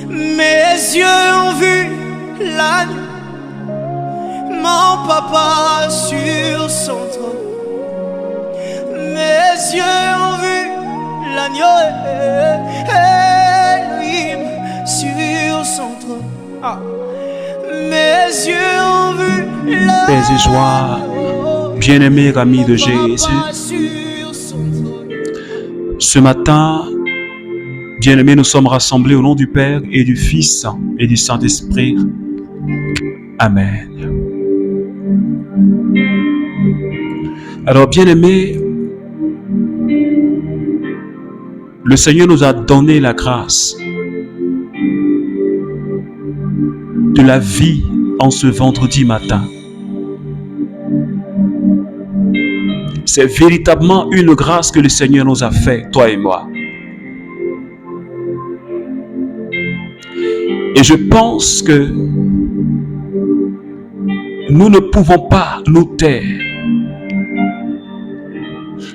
Mes yeux ont vu l'agneau, mon papa sur son trône. Mes yeux ont vu l'agneau, Elohim sur son trône. Mes yeux ont vu l'agneau. Paix et joie, bien-aimés amis de Jésus. Ce matin, bien-aimés, nous sommes rassemblés au nom du Père et du Fils et du Saint-Esprit. Amen. Alors, bien-aimés, le Seigneur nous a donné la grâce de la vie en ce vendredi matin. C'est véritablement une grâce que le Seigneur nous a fait, toi et moi. Et je pense que nous ne pouvons pas nous taire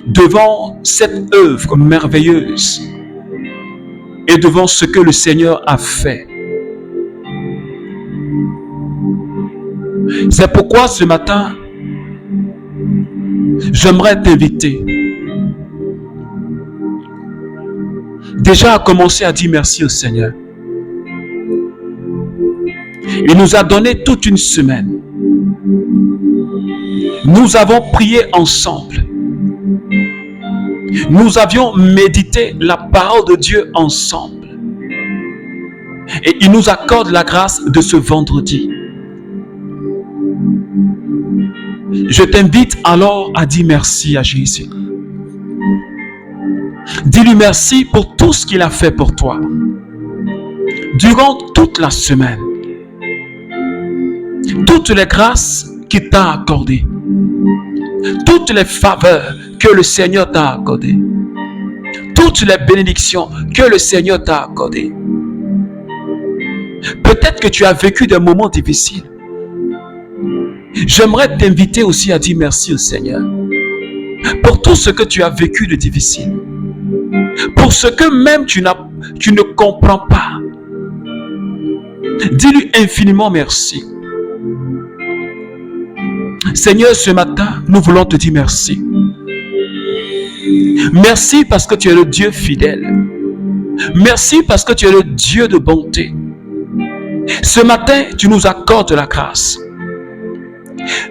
devant cette œuvre merveilleuse et devant ce que le Seigneur a fait. C'est pourquoi ce matin, j'aimerais t'inviter déjà à commencer à dire merci au Seigneur. Il nous a donné toute une semaine. Nous avons prié ensemble. Nous avions médité la parole de Dieu ensemble. Et il nous accorde la grâce de ce vendredi. Je t'invite alors à dire merci à Jésus. Dis-lui merci pour tout ce qu'il a fait pour toi. Durant toute la semaine. Toutes les grâces qu'il t'a accordées. Toutes les faveurs que le Seigneur t'a accordées. Toutes les bénédictions que le Seigneur t'a accordées. Peut-être que tu as vécu des moments difficiles. J'aimerais t'inviter aussi à dire merci au Seigneur pour tout ce que tu as vécu de difficile, pour ce que même tu ne comprends pas. Dis-lui infiniment merci. Seigneur, ce matin, nous voulons te dire merci. Merci parce que tu es le Dieu fidèle. Merci parce que tu es le Dieu de bonté. Ce matin, tu nous accordes la grâce.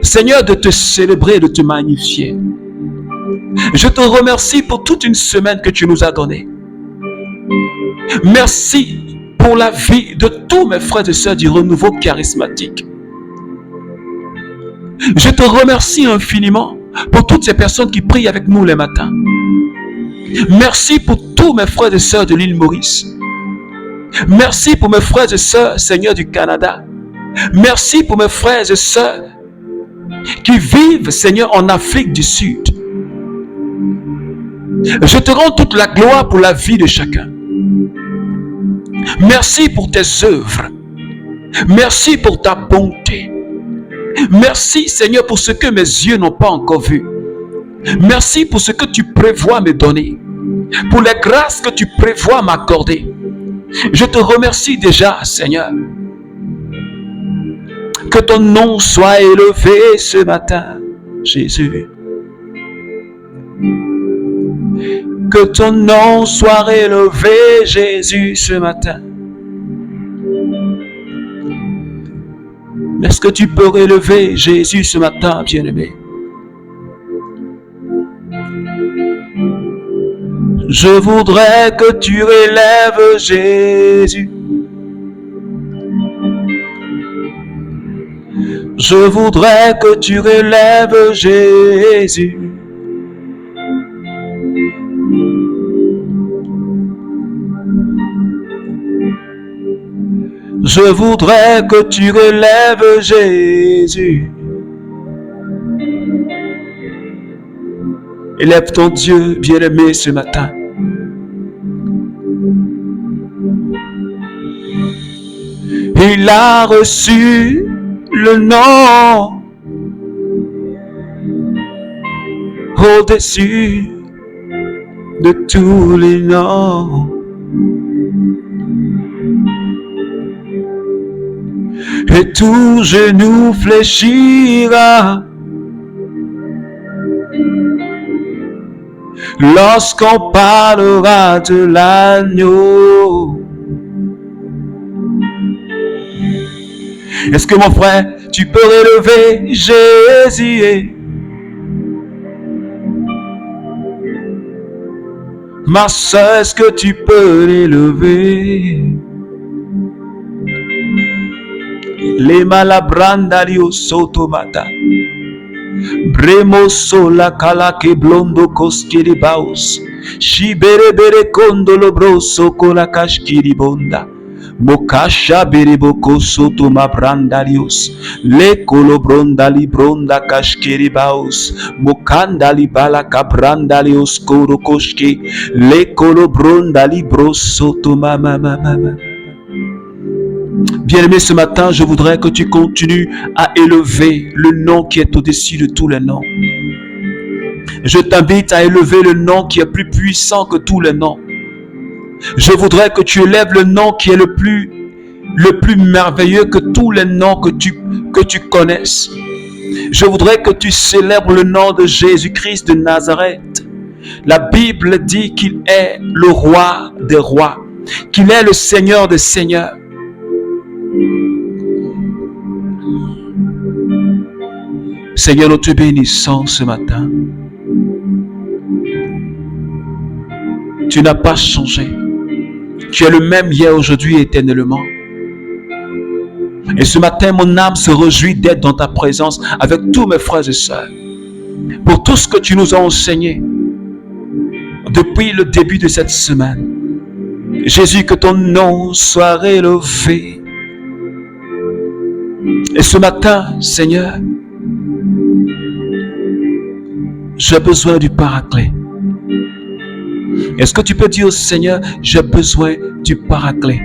Seigneur, de te célébrer, de te magnifier. Je te remercie pour toute une semaine que tu nous as donnée. Merci pour la vie de tous mes frères et sœurs du renouveau charismatique. Je te remercie infiniment pour toutes ces personnes qui prient avec nous les matins. Merci pour tous mes frères et sœurs de l'île Maurice. Merci pour mes frères et sœurs, Seigneur, du Canada. Merci pour mes frères et sœurs qui vivent, Seigneur, en Afrique du Sud. Je te rends toute la gloire pour la vie de chacun. Merci pour tes œuvres. Merci pour ta bonté. Merci, Seigneur, pour ce que mes yeux n'ont pas encore vu. Merci pour ce que tu prévois me donner. Pour les grâces que tu prévois m'accorder. Je te remercie déjà, Seigneur. Que ton nom soit élevé ce matin, Jésus. Que ton nom soit élevé, Jésus, ce matin. Est-ce que tu peux élever Jésus ce matin, bien-aimé? Je voudrais que tu élèves Jésus. Je voudrais que tu élèves Jésus. Je voudrais que tu élèves Jésus. Élève ton Dieu bien-aimé ce matin. Il a reçu le nom au-dessus de tous les noms. et tout genou fléchira. Lorsqu'on parlera de l'agneau. Est-ce que mon frère, tu peux relever Jésus? Ma soeur, est-ce que tu peux l'élever? Les malabrandario sotomata. Bremo sola kala ke blondo koskiri baus. Shibere bere kondolo broso kola kashkiri bonda. Mokasha beriboko soto ma brandarius. Le kolobronda li bronda kashkiri baus. Mokanda li bala kabrandalius koro koshke. Le kolobronda li brosoto ma. Bien-aimé, ce matin, je voudrais que tu continues à élever le nom qui est au-dessus de tous les noms. Je t'invite à élever le nom qui est plus puissant que tous les noms. Je voudrais que tu élèves le nom qui est le plus merveilleux que tous les noms que tu connaisses. Je voudrais que tu célèbres le nom de Jésus-Christ de Nazareth. La Bible dit qu'il est le roi des rois, qu'il est le Seigneur des seigneurs. Seigneur, nous te bénissons ce matin. Tu n'as pas changé. Tu es le même hier, aujourd'hui, éternellement. Et ce matin, mon âme se réjouit d'être dans ta présence avec tous mes frères et sœurs. Pour tout ce que tu nous as enseigné depuis le début de cette semaine. Jésus, que ton nom soit élevé. Et ce matin, Seigneur, j'ai besoin du Paraclet. Est-ce que tu peux dire au Seigneur, j'ai besoin du Paraclet?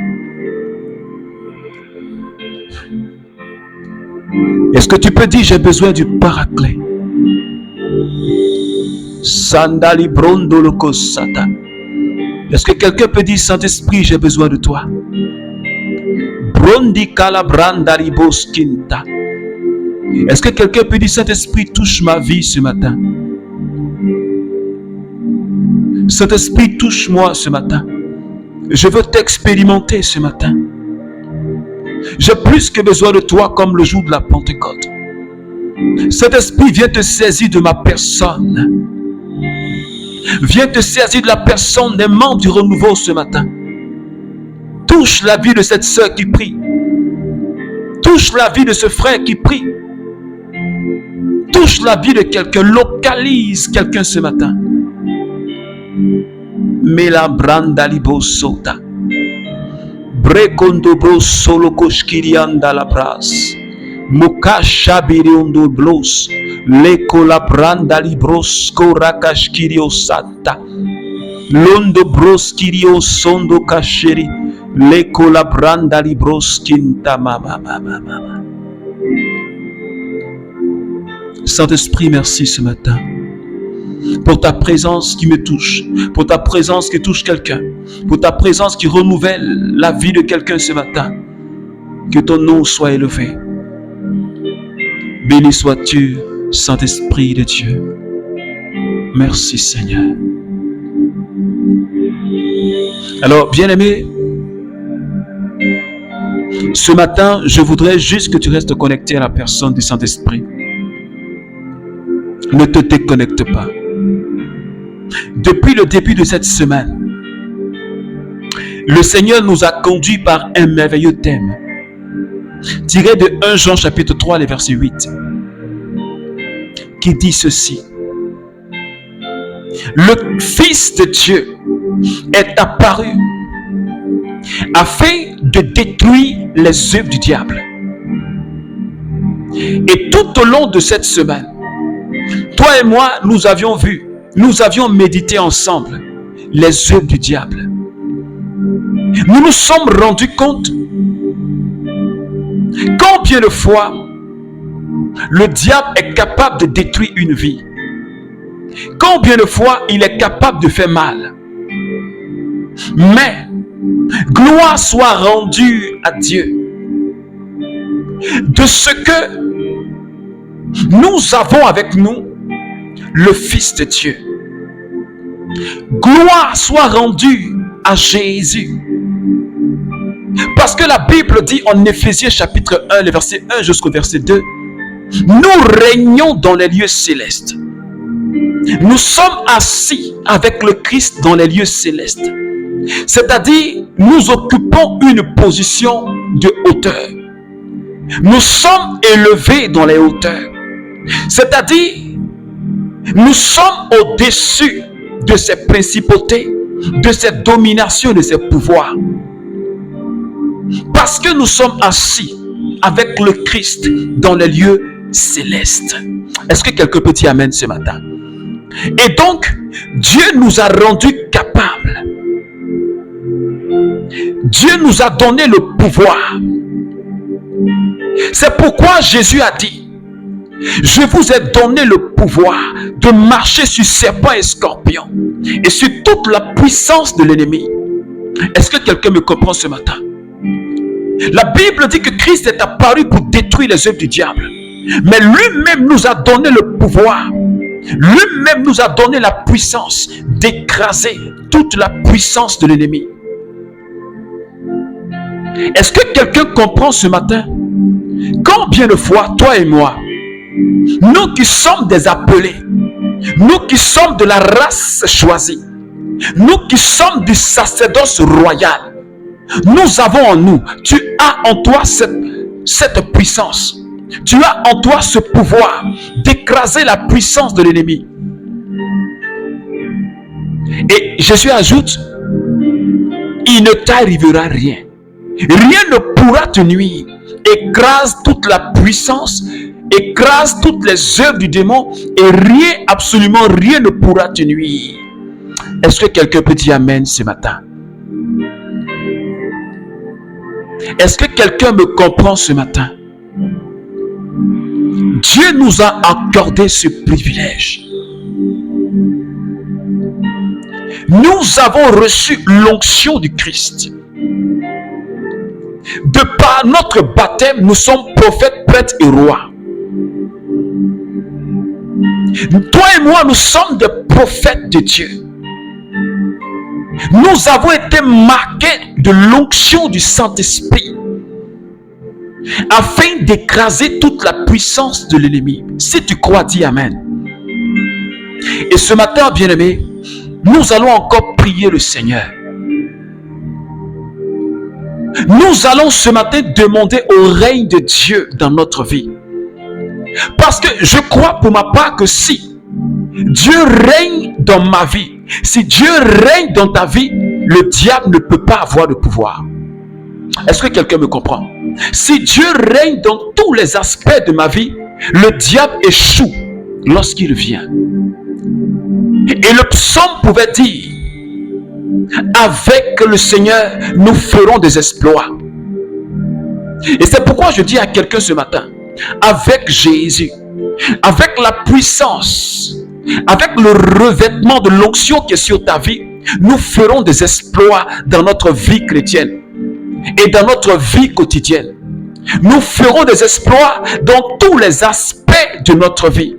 Est-ce que tu peux dire, j'ai besoin du Paraclet? Sandali brondolo sata. Est-ce que quelqu'un peut dire, Saint-Esprit, j'ai besoin de toi? Brondi calabrandari boskinta. Est-ce que quelqu'un peut dire, Saint-Esprit, touche ma vie ce matin? Saint-Esprit, touche-moi ce matin. Je veux t'expérimenter ce matin. J'ai plus que besoin de toi comme le jour de la Pentecôte. Saint-Esprit, viens te saisir de ma personne. Viens te saisir de la personne des membres du renouveau ce matin. Touche la vie de cette sœur qui prie. Touche la vie de ce frère qui prie. Touche la vie de quelqu'un. Localise quelqu'un ce matin. Mela branda libo sota. Brekondo bro solo koshkirianda la bras. Muka shabiriondo blos. Leko la branda libros korakashkirio sata. Londo bros kirio sondo kasheri. Leko la branda libros kinta mama. Saint-Esprit, merci ce matin. Pour ta présence qui me touche, pour ta présence qui touche quelqu'un, pour ta présence qui renouvelle la vie de quelqu'un ce matin. Que ton nom soit élevé. Béni sois-tu, Saint-Esprit de Dieu. Merci Seigneur. Alors, bien-aimé, ce matin, je voudrais juste que tu restes connecté à la personne du Saint-Esprit. Ne te déconnecte pas. Depuis le début de cette semaine, le Seigneur nous a conduits par un merveilleux thème tiré de 1 Jean chapitre 3, les versets 8, qui dit ceci. Le Fils de Dieu est apparu afin de détruire les œuvres du diable. Et tout au long de cette semaine, toi et moi, nous avions médité ensemble les œuvres du diable. Nous nous sommes rendus compte combien de fois le diable est capable de détruire une vie. Combien de fois il est capable de faire mal. Mais gloire soit rendue à Dieu. de ce que nous avons avec nous le Fils de Dieu. Gloire soit rendue à Jésus. Parce que la Bible dit en Éphésiens chapitre 1, le verset 1 jusqu'au verset 2, nous régnons dans les lieux célestes. Nous sommes assis avec le Christ dans les lieux célestes. C'est-à-dire, nous occupons une position de hauteur. Nous sommes élevés dans les hauteurs. C'est-à-dire, nous sommes au-dessus de ces principautés, de cette domination, de ces pouvoirs. Parce que nous sommes assis avec le Christ dans les lieux célestes. Est-ce que quelqu'un peut dire amen ce matin? Et donc, Dieu nous a rendus capables. Dieu nous a donné le pouvoir. C'est pourquoi Jésus a dit, je vous ai donné le pouvoir de marcher sur serpents et scorpions et sur toute la puissance de l'ennemi. Est-ce que quelqu'un me comprend ce matin? La Bible dit que Christ est apparu pour détruire les œuvres du diable. Mais lui-même nous a donné le pouvoir. Lui-même nous a donné la puissance d'écraser toute la puissance de l'ennemi. Est-ce que quelqu'un comprend ce matin? Combien de fois, toi et moi, nous qui sommes des appelés, nous qui sommes de la race choisie, nous qui sommes du sacerdoce royal, nous avons en nous, tu as en toi cette puissance. Tu as en toi ce pouvoir d'écraser la puissance de l'ennemi. Et Jésus ajoute, il ne t'arrivera rien. Rien ne pourra te nuire. Écrase toute la puissance, écrase toutes les œuvres du démon et rien, absolument rien ne pourra te nuire. Est-ce que quelqu'un peut dire amen ce matin? Est-ce que quelqu'un me comprend ce matin? Dieu nous a accordé ce privilège. Nous avons reçu l'onction du Christ. De par notre baptême, nous sommes prophètes, prêtres et rois. Toi et moi, nous sommes des prophètes de Dieu. Nous avons été marqués de l'onction du Saint-Esprit afin d'écraser toute la puissance de l'ennemi. Si tu crois, dis amen. Et ce matin, bien-aimés, nous allons encore prier le Seigneur. Nous allons ce matin demander au règne de Dieu dans notre vie. Parce que je crois pour ma part que si Dieu règne dans ma vie, si Dieu règne dans ta vie, le diable ne peut pas avoir de pouvoir. Est-ce que quelqu'un me comprend? Si Dieu règne dans tous les aspects de ma vie, le diable échoue lorsqu'il vient. Et le psaume pouvait dire, avec le Seigneur, nous ferons des exploits. Et c'est pourquoi je dis à quelqu'un ce matin, avec Jésus, avec la puissance, avec le revêtement de l'onction qui est sur ta vie, nous ferons des exploits dans notre vie chrétienne et dans notre vie quotidienne. Nous ferons des exploits dans tous les aspects de notre vie.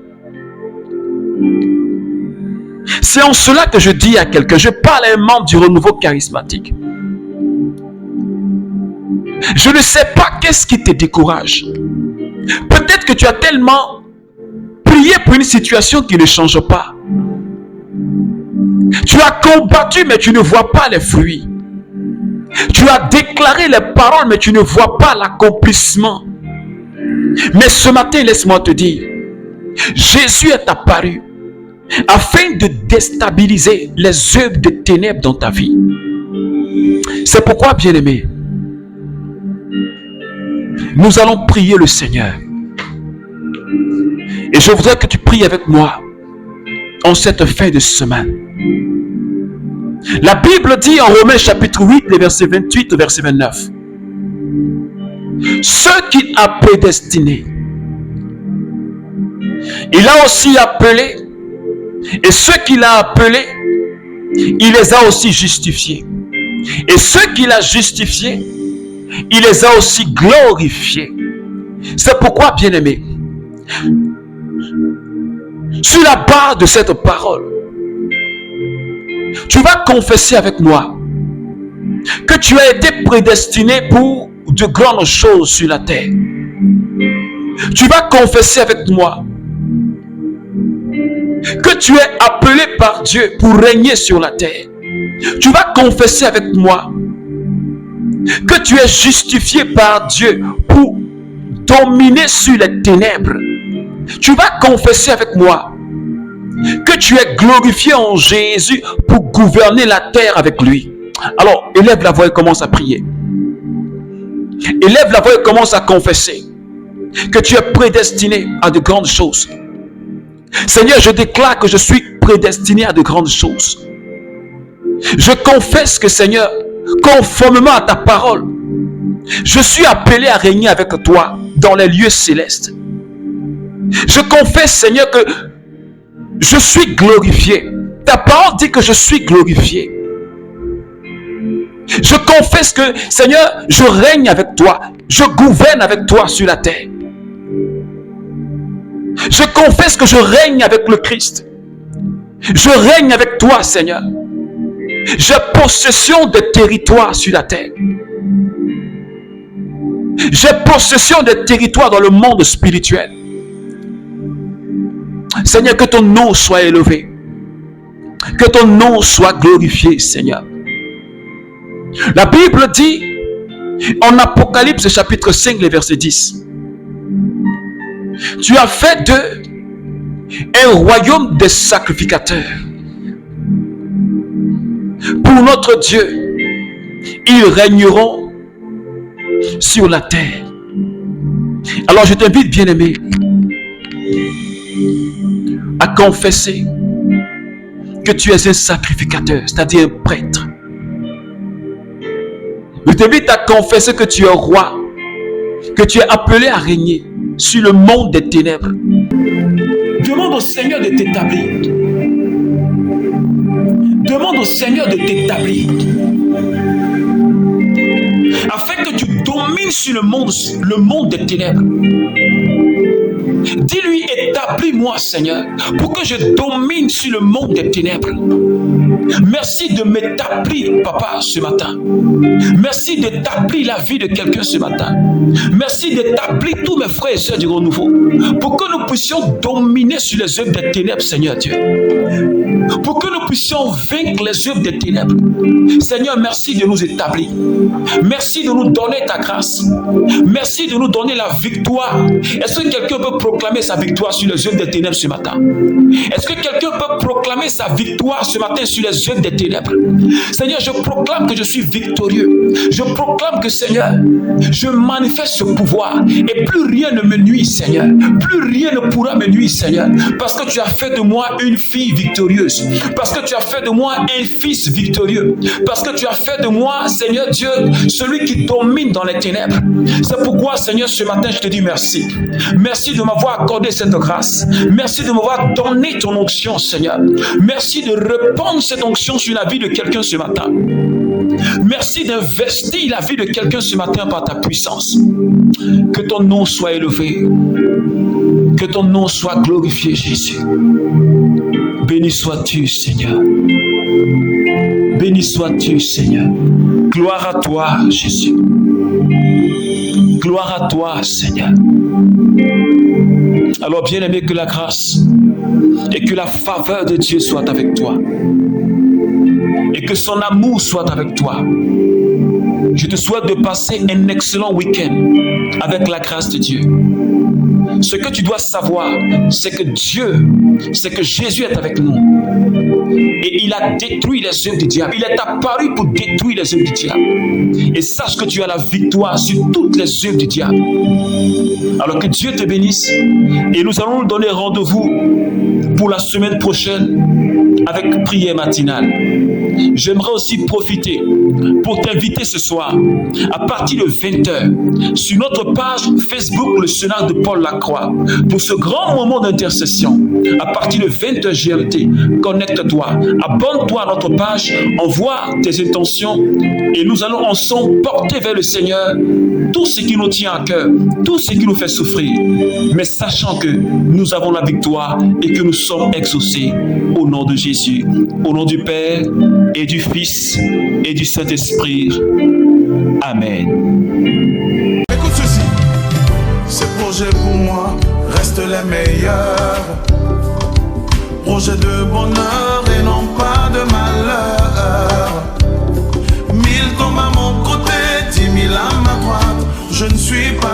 C'est en cela que je dis à quelqu'un, je parle à un membre du renouveau charismatique. Je ne sais pas qu'est-ce qui te décourage. Peut-être que tu as tellement prié pour une situation qui ne change pas. Tu as combattu mais tu ne vois pas les fruits. Tu as déclaré les paroles mais tu ne vois pas l'accomplissement. Mais ce matin, laisse-moi te dire, Jésus est apparu afin de déstabiliser les œuvres de ténèbres dans ta vie. C'est pourquoi, bien-aimé, nous allons prier le Seigneur. Et je voudrais que tu pries avec moi en cette fin de semaine. La Bible dit en Romains chapitre 8, les versets 28 au verset 29. Ceux qu'il a prédestinés, il a aussi appelés. Et ceux qu'il a appelés, il les a aussi justifiés. Et ceux qu'il a justifiés, il les a aussi glorifiés. C'est pourquoi, bien-aimé, sur la base de cette parole, tu vas confesser avec moi que tu as été prédestiné pour de grandes choses sur la terre. Tu vas confesser avec moi que tu es appelé par Dieu pour régner sur la terre. Tu vas confesser avec moi que tu es justifié par Dieu pour dominer sur les ténèbres. Tu vas confesser avec moi que tu es glorifié en Jésus pour gouverner la terre avec lui. Alors, élève la voix et commence à prier. Élève la voix et commence à confesser que tu es prédestiné à de grandes choses. Seigneur, je déclare que je suis prédestiné à de grandes choses. Je confesse que, Seigneur, conformément à ta parole, je suis appelé à régner avec toi dans les lieux célestes. Je confesse, Seigneur, que je suis glorifié. Ta parole dit que je suis glorifié. Je confesse que, Seigneur, je règne avec toi. Je gouverne avec toi sur la terre. Je confesse que je règne avec le Christ. Je règne avec toi, Seigneur. J'ai possession des territoires sur la terre. J'ai possession des territoires dans le monde spirituel. Seigneur, que ton nom soit élevé. Que ton nom soit glorifié, Seigneur. La Bible dit, en Apocalypse chapitre 5, le verset 10, tu as fait d'eux un royaume de sacrificateurs. Pour notre Dieu, ils régneront sur la terre. Alors je t'invite, bien-aimé, à confesser que tu es un sacrificateur, c'est-à-dire un prêtre. Je t'invite à confesser que tu es roi, que tu es appelé à régner sur le monde des ténèbres. Demande au Seigneur de t'établir. Demande au Seigneur de t'établir. Afin que tu domines sur le monde des ténèbres. Dis-lui, établis-moi, Seigneur, pour que je domine sur le monde des ténèbres. Merci de m'établir, Papa, ce matin. Merci d'établir la vie de quelqu'un ce matin. Merci d'établir tous mes frères et sœurs du renouveau, pour que nous puissions dominer sur les œuvres des ténèbres, Seigneur Dieu. Pour que nous puissions vaincre les œuvres des ténèbres. Seigneur, merci de nous établir. Merci de nous donner ta grâce. Merci de nous donner la victoire. Est-ce que quelqu'un peut proclamer sa victoire sur les œuvres des ténèbres ce matin? Est-ce que quelqu'un peut proclamer sa victoire ce matin sur les œuvres des ténèbres? Seigneur, je proclame que je suis victorieux. Je proclame que, Seigneur, je manifeste ce pouvoir et plus rien ne me nuit, Seigneur. Plus rien ne pourra me nuire, Seigneur, parce que tu as fait de moi une fille victorieuse, parce que tu as fait de moi un fils victorieux, parce que tu as fait de moi, Seigneur Dieu, celui qui domine dans les ténèbres. C'est pourquoi, Seigneur, ce matin, je te dis merci. Merci de m'avoir accordé cette grâce. Merci de m'avoir donné ton onction, Seigneur. Merci de répandre cette onction sur la vie de quelqu'un ce matin. Merci d'investir la vie de quelqu'un ce matin par ta puissance. Que ton nom soit élevé. Que ton nom soit glorifié, Jésus. Béni sois-tu, Seigneur. Béni sois-tu, Seigneur. Gloire à toi, Jésus. Gloire à toi, Seigneur. Alors, bien-aimé, que la grâce et que la faveur de Dieu soient avec toi. Et que son amour soit avec toi. Je te souhaite de passer un excellent week-end avec la grâce de Dieu. Ce que tu dois savoir, c'est que Jésus est avec nous. Et il a détruit les œuvres du diable. Il est apparu pour détruire les œuvres du diable. Et sache que tu as la victoire sur toutes les œuvres du diable. Alors que Dieu te bénisse. Et nous allons nous donner rendez-vous pour la semaine prochaine avec prière matinale. J'aimerais aussi profiter pour t'inviter ce soir, à partir de 20h, sur notre page Facebook, le Sénat de Paul Lacroix, pour ce grand moment d'intercession. À partir de 20h GMT, connecte-toi, abonne-toi à notre page, envoie tes intentions et nous allons ensemble porter vers le Seigneur tout ce qui nous tient à cœur, tout ce qui nous fait souffrir, mais sachant que nous avons la victoire et que nous sommes exaucés au nom de Jésus, au nom du Père et du Fils et du Saint-Esprit. Amen. Écoute ceci, ces projets pour moi restent les meilleurs. Projets de bonheur et non pas de malheur. 1000 tombent à mon côté, 10 000 à ma droite. Je ne suis pas